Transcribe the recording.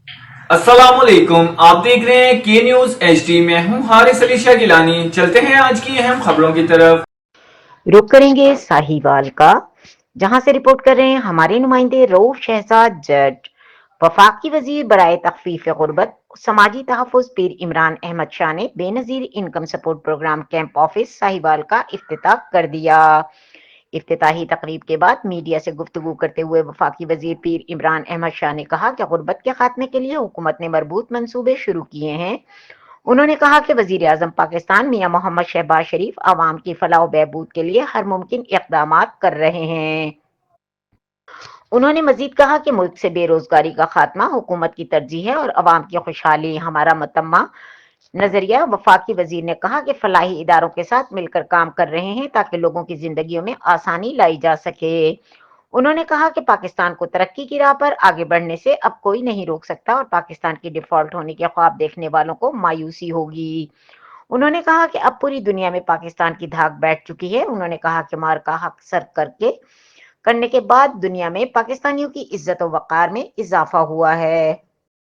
अस्सलाम वालेकुम। आप देख रहे हैं के न्यूज HD। में हूं हारिस अली शाह गिलानी। चलते हैं आज की अहम खबरों की तरफ। रुक करेंगे साहिवाल का, जहां से रिपोर्ट कर रहे हैं हमारे नुमाइंदे रऊफ शहजाद जट। वफाकी वजीर बराए तखफीफ गुर्बत समाजी तहफ़्फ़ुज़ पीर इमरान अहमद शाह ने Benazir income support programme camp office Sahiwal का इफ्तिताह कर दिया। इफ्तिताही तकरीब के बाद मीडिया से गुफ्तगू करते हुए वफाकी वजीर पीर इमरान अहमद शाह ने कहा कि गुर्बत के खात्मे के लिए हुकूमत ने मरबूत मंसूबे शुरू किए हैं। उन्होंने कहा कि वजीर आजम पाकिस्तान मियां मोहम्मद शहबाज शरीफ आवाम की फलाह व बहबूद के लिए हर मुमकिन इक़दामात कर रहे हैं। उन्होंने मजीद कहा कि मुल्क से बेरोजगारी का खात्मा हुकूमत की तरजीह है और अवाम की खुशहाली हमारा मतम्मा नजरिया। वफाकी वजीर ने कहा कि फलाही इदारों के साथ मिलकर काम कर रहे हैं ताकि लोगों की जिंदगियों में आसानी लाई जा सके। उन्होंने कहा कि पाकिस्तान को तरक्की की राह पर आगे बढ़ने से अब कोई नहीं रोक सकता और पाकिस्तान की डिफॉल्ट होने के ख्वाब देखने वालों को मायूसी होगी। उन्होंने कहा कि अब पूरी दुनिया में पाकिस्तान की धाक बैठ चुकी है। उन्होंने कहा कि मार का हक सर करने के बाद दुनिया में पाकिस्तानियों की इज्जत और वक़ार में इजाफा हुआ है।